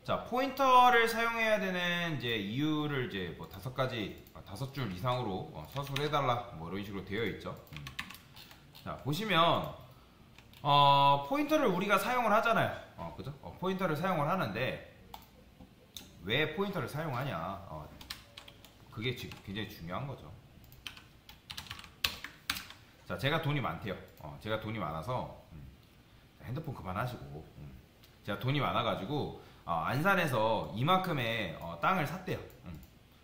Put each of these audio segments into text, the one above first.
자, 포인터를 사용해야 되는 이제 이유를 이제 뭐 5줄 이상으로 서술해달라 뭐 이런 식으로 되어 있죠. 자, 보시면 포인터를 우리가 사용을 하잖아요. 그죠? 포인터를 사용을 하는데 왜 포인터를 사용하냐? 그게 지금 굉장히 중요한 거죠. 자, 제가 돈이 많대요. 제가 돈이 많아서 핸드폰 그만하시고 제가 돈이 많아가지고 안산에서 이만큼의 땅을 샀대요.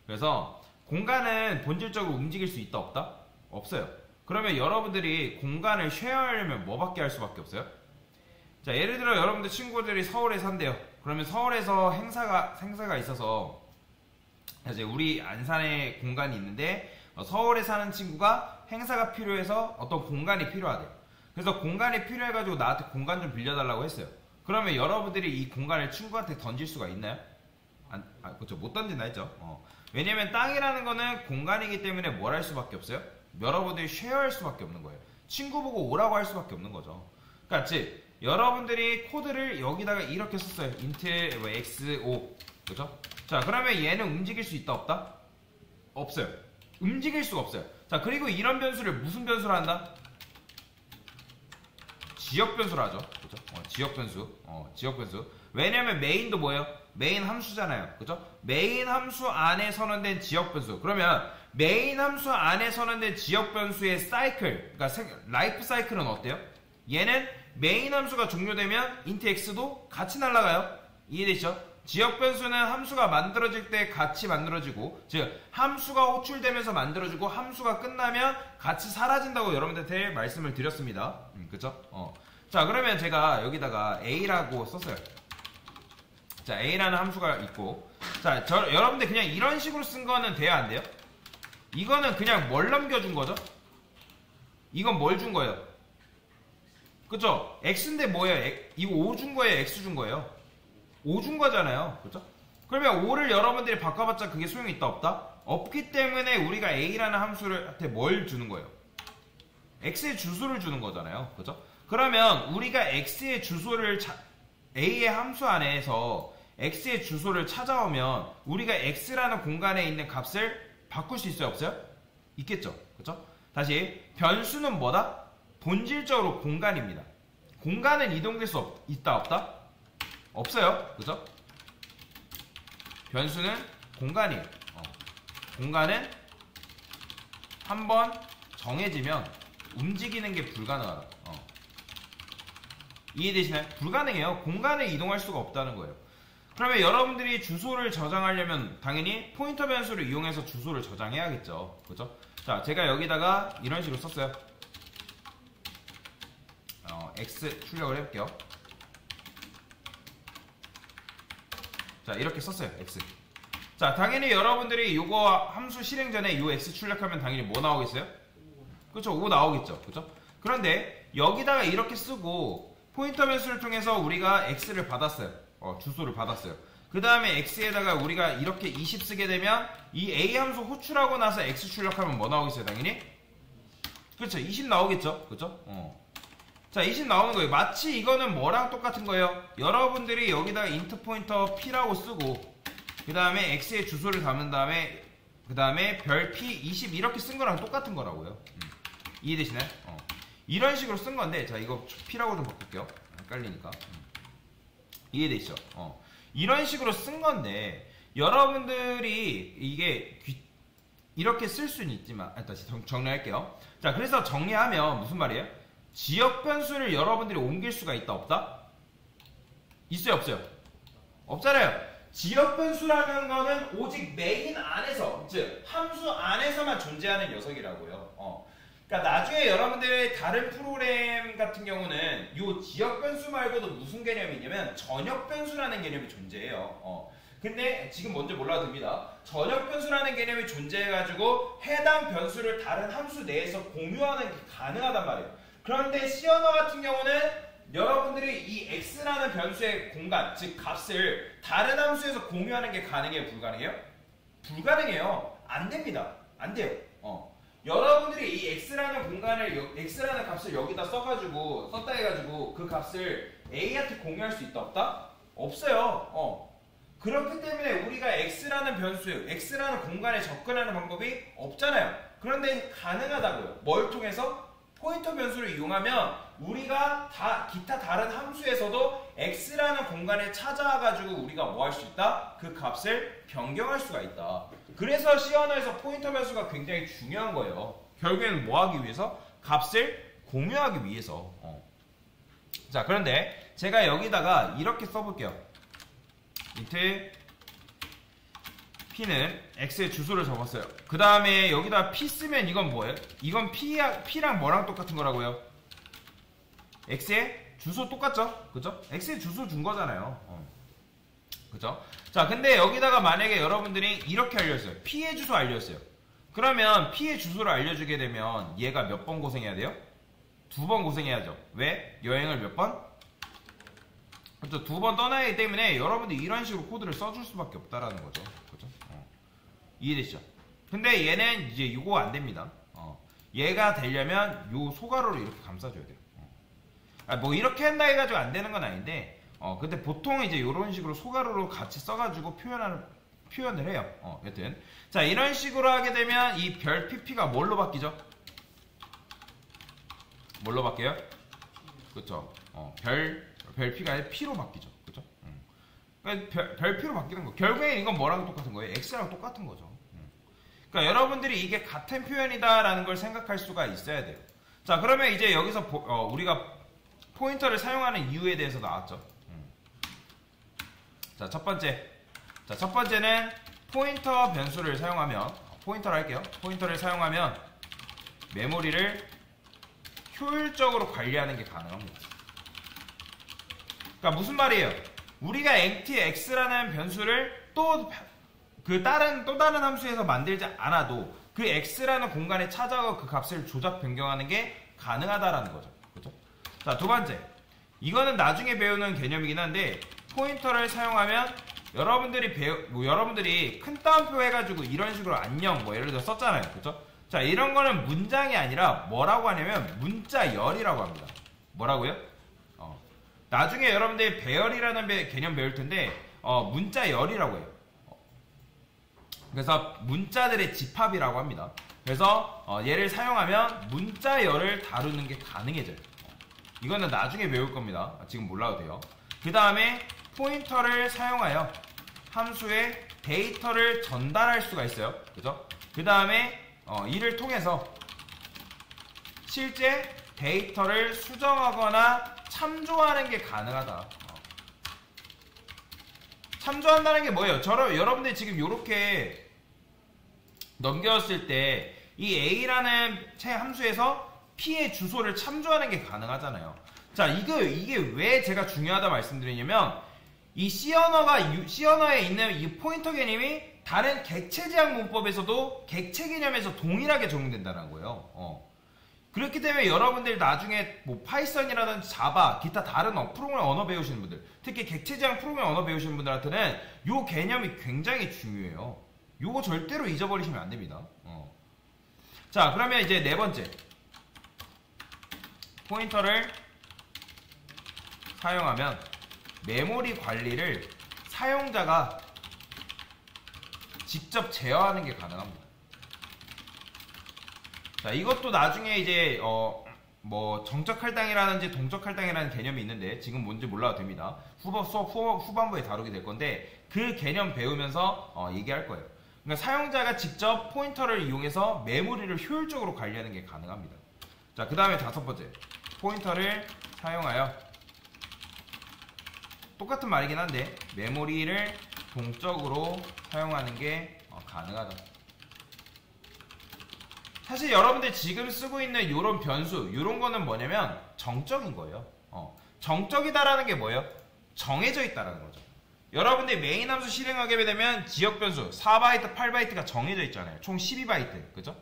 그래서 공간은 본질적으로 움직일 수 있다 없다? 없어요. 그러면 여러분들이 공간을 쉐어하려면 뭐밖에 할 수밖에 없어요? 자, 예를 들어 여러분들 친구들이 서울에 산대요. 그러면 서울에서 행사가 있어서 이제 우리 안산에 공간이 있는데 서울에 사는 친구가 행사가 필요해서 어떤 공간이 필요하대요. 그래서 공간이 필요해가지고 나한테 공간 좀 빌려달라고 했어요. 그러면 여러분들이 이 공간을 친구한테 던질 수가 있나요? 그렇죠. 못 던진다 했죠. 왜냐면 땅이라는 거는 공간이기 때문에 뭘 할 수밖에 없어요? 여러분들이 쉐어할 수밖에 없는 거예요. 친구 보고 오라고 할 수밖에 없는 거죠. 그러니까 즉 여러분들이 코드를 여기다가 이렇게 썼어요. int x5 그렇죠? 자, 그러면 얘는 움직일 수 있다 없다? 없어요. 움직일 수가 없어요. 자, 그리고 이런 변수를 무슨 변수로 한다? 지역 변수로 하죠. 그죠? 지역 변수. 지역 변수. 왜냐면 메인도 뭐예요? 메인 함수잖아요. 그죠? 메인 함수 안에 선언된 지역 변수. 그러면 메인 함수 안에 선언된 지역 변수의 사이클, 그러니까 라이프 사이클은 어때요? 얘는 메인 함수가 종료되면 int x도 같이 날아가요. 이해되시죠? 지역 변수는 함수가 만들어질 때 같이 만들어지고, 즉 함수가 호출되면서 만들어지고 함수가 끝나면 같이 사라진다고 여러분들한테 말씀을 드렸습니다. 그쵸? 자, 그러면 제가 여기다가 a라고 썼어요. 자, a라는 함수가 있고, 자, 여러분들 그냥 이런 식으로 쓴 거는 돼야 안 돼요? 이거는 그냥 뭘 넘겨준 거죠? 이건 뭘 준 거예요? 그쵸? x인데 뭐예요? 이거 5 준 거예요? x 준 거예요? 5 준 거잖아요. 그쵸? 그러면 5를 여러분들이 바꿔봤자 그게 소용이 있다 없다? 없기 때문에 우리가 a라는 함수한테 뭘 주는 거예요? x의 주소를 주는 거잖아요. 그쵸? 그러면 우리가 x의 주소를 a의 함수 안에서 x의 주소를 찾아오면 우리가 x라는 공간에 있는 값을 바꿀 수 있어요? 없어요? 있겠죠. 그쵸? 다시 변수는 뭐다? 본질적으로 공간입니다. 공간은 이동될 수 있다 없다? 없어요. 그죠? 변수는 공간이에요. 공간은 한번 정해지면 움직이는 게 불가능하다. 이해되시나요? 불가능해요. 공간을 이동할 수가 없다는 거예요. 그러면 여러분들이 주소를 저장하려면 당연히 포인터 변수를 이용해서 주소를 저장해야겠죠. 그죠? 자, 제가 여기다가 이런 식으로 썼어요. x 출력을 해볼게요. 자, 이렇게 썼어요. x. 자, 당연히 여러분들이 요거 함수 실행 전에 요 x 출력하면 당연히 뭐 나오겠어요? 그쵸? 5 나오겠죠. 그쵸? 그런데 여기다가 이렇게 쓰고 포인터 변수를 통해서 우리가 x를 받았어요. 주소를 받았어요. 그 다음에 x에다가 우리가 이렇게 20 쓰게 되면 이 a 함수 호출하고 나서 x 출력하면 뭐 나오겠어요? 당연히? 그렇죠. 20 나오겠죠. 그쵸? 자, 20 나오는 거예요. 마치 이거는 뭐랑 똑같은 거예요? 여러분들이 여기다가 int 포인터 p라고 쓰고 그 다음에 x의 주소를 담은 다음에 그 다음에 별 p 20 이렇게 쓴 거랑 똑같은 거라고요. 이해되시나요? 이런 식으로 쓴 건데, 자, 이거 p라고 좀 바꿀게요. 헷갈리니까. 이해되시죠? 이런 식으로 쓴 건데 여러분들이 이게 이렇게 쓸 수는 있지만 다시 정리할게요. 자, 그래서 정리하면 무슨 말이에요? 지역 변수를 여러분들이 옮길 수가 있다 없다? 있어요 없어요? 없잖아요. 지역 변수라는 거는 오직 메인 안에서, 즉 함수 안에서만 존재하는 녀석이라고요. 그러니까 나중에 여러분들의 다른 프로그램 같은 경우는 이 지역 변수 말고도 무슨 개념이 있냐면 전역 변수라는 개념이 존재해요. 근데 지금 먼저 몰라도 됩니다. 전역 변수라는 개념이 존재해가지고 해당 변수를 다른 함수 내에서 공유하는 게 가능하단 말이에요. 그런데 C 언어 같은 경우는 여러분들이 이 x라는 변수의 공간, 즉 값을 다른 함수에서 공유하는 게 가능해요? 불가능해요? 불가능해요. 안 됩니다. 안 돼요. 여러분들이 이 x라는 공간을, x라는 값을 여기다 썼다 해가지고 그 값을 a한테 공유할 수 있다 없다? 없어요. 그렇기 때문에 우리가 x라는 변수, x라는 공간에 접근하는 방법이 없잖아요. 그런데 가능하다고요. 뭘 통해서? 포인터 변수를 이용하면 우리가 기타 다른 함수에서도 x라는 공간에 찾아와가지고 우리가 뭐 할 수 있다? 그 값을 변경할 수가 있다. 그래서 C 언어에서 포인터 변수가 굉장히 중요한 거예요. 결국에는 뭐 하기 위해서? 값을 공유하기 위해서. 자, 그런데 제가 여기다가 이렇게 써볼게요. 밑에 P는 X의 주소를 적었어요. 그 다음에 여기다 P 쓰면 이건 뭐예요? 이건 P랑 뭐랑 똑같은 거라고요? X의 주소 똑같죠? 그죠? X의 주소 준 거잖아요. 그죠? 자, 근데 여기다가 만약에 여러분들이 이렇게 알려줬어요. P의 주소 알려줬어요. 그러면 P의 주소를 알려주게 되면 얘가 몇 번 고생해야 돼요? 2번 고생해야죠. 왜? 여행을 몇 번? 그렇죠. 2번 떠나야 하기 때문에 여러분들이 이런 식으로 코드를 써줄 수밖에 없다라는 거죠. 그죠? 이해되시죠? 근데 얘는 이제 이거 안 됩니다. 얘가 되려면 요 소가로를 이렇게 감싸줘야 돼요. 뭐 이렇게 한다 해가지고 안 되는 건 아닌데, 근데 보통 이제 이런 식으로 소가로로 같이 써가지고 표현을 해요. 여튼. 자, 이런 식으로 하게 되면 이 별 pp가 뭘로 바뀌죠? 뭘로 바뀌어요? 그쵸. 별 p가 아니라 p로 바뀌죠. 그죠? 그러니까 별 p로 바뀌는 거. 결국에 이건 뭐랑 똑같은 거예요? x랑 똑같은 거죠. 그러니까 여러분들이 이게 같은 표현이다라는 걸 생각할 수가 있어야 돼요. 자, 그러면 이제 여기서 우리가 포인터를 사용하는 이유에 대해서 나왔죠. 자, 첫 번째는 포인터 변수를 사용하면, 포인터를 할게요. 포인터를 사용하면 메모리를 효율적으로 관리하는 게 가능합니다. 그러니까 무슨 말이에요? 우리가 x라는 변수를 또 다른 함수에서 만들지 않아도 그 x라는 공간에 찾아가 그 값을 조작 변경하는 게 가능하다라는 거죠. 그죠? 자, 두 번째. 이거는 나중에 배우는 개념이긴 한데, 포인터를 사용하면 여러분들이 큰 따옴표 해가지고 이런 식으로 안녕 뭐 예를 들어 썼잖아요. 그죠? 자, 이런 거는 문장이 아니라 뭐라고 하냐면 문자열이라고 합니다. 뭐라고요? 나중에 여러분들이 배열이라는 개념 배울 텐데, 문자열이라고 해요. 그래서 문자들의 집합이라고 합니다. 그래서 얘를 사용하면 문자열을 다루는 게 가능해져요. 이거는 나중에 배울 겁니다. 지금 몰라도 돼요. 그 다음에 포인터를 사용하여 함수에 데이터를 전달할 수가 있어요. 그죠? 그 다음에 이를 통해서 실제 데이터를 수정하거나 참조하는 게 가능하다. 참조한다는 게 뭐예요? 여러분들이 지금 이렇게 넘겼을 때 이 A라는 함수에서 P의 주소를 참조하는 게 가능하잖아요. 자, 이게 왜 제가 중요하다 말씀드리냐면 이 C 언어에 있는 이 포인터 개념이 다른 객체 지향 문법에서도 객체 개념에서 동일하게 적용된다는 거예요. 그렇기 때문에 여러분들 나중에 뭐 파이썬이라든지 자바, 기타 다른 프로그래밍 언어 배우시는 분들, 특히 객체 지향 프로그래밍 언어 배우시는 분들한테는 이 개념이 굉장히 중요해요. 요거 절대로 잊어버리시면 안 됩니다. 자, 그러면 이제 네 번째. 포인터를 사용하면 메모리 관리를 사용자가 직접 제어하는 게 가능합니다. 자, 이것도 나중에 이제 뭐 정적 할당이라든지 동적 할당이라는 개념이 있는데 지금 뭔지 몰라도 됩니다. 후반부에 다루게 될 건데 그 개념 배우면서 얘기할 거예요. 그러니까 사용자가 직접 포인터를 이용해서 메모리를 효율적으로 관리하는 게 가능합니다. 자, 그 다음에 다섯 번째. 포인터를 사용하여 똑같은 말이긴 한데 메모리를 동적으로 사용하는 게 가능하다. 사실 여러분들 지금 쓰고 있는 이런 변수, 이런 거는 뭐냐면 정적인 거예요. 정적이다라는 게 뭐예요? 정해져 있다라는 거죠. 여러분들 메인 함수 실행하게 되면 지역 변수 4바이트, 8바이트가 정해져 있잖아요. 총 12바이트. 그죠?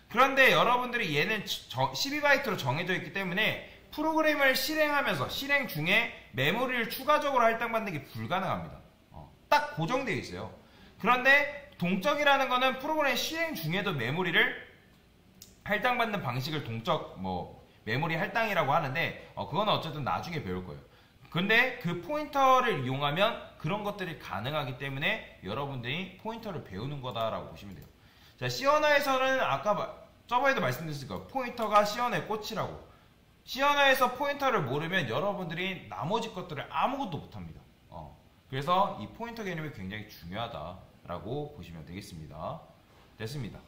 그런데 여러분들이 얘는 12바이트로 정해져 있기 때문에 프로그램을 실행하면서 실행 중에 메모리를 추가적으로 할당받는 게 불가능합니다. 딱 고정되어 있어요. 그런데 동적이라는 거는 프로그램 실행 중에도 메모리를 할당받는 방식을 동적 메모리 할당이라고 하는데 그거는 어쨌든 나중에 배울 거예요. 근데 그 포인터를 이용하면 그런 것들이 가능하기 때문에 여러분들이 포인터를 배우는 거다라고 보시면 돼요. 자, C 언어에서는 아까 저번에도 말씀드렸을 거예요. 포인터가 C 언어의 꽃이라고. C 언어에서 포인터를 모르면 여러분들이 나머지 것들을 아무것도 못합니다. 그래서 이 포인터 개념이 굉장히 중요하다라고 보시면 되겠습니다. 됐습니다.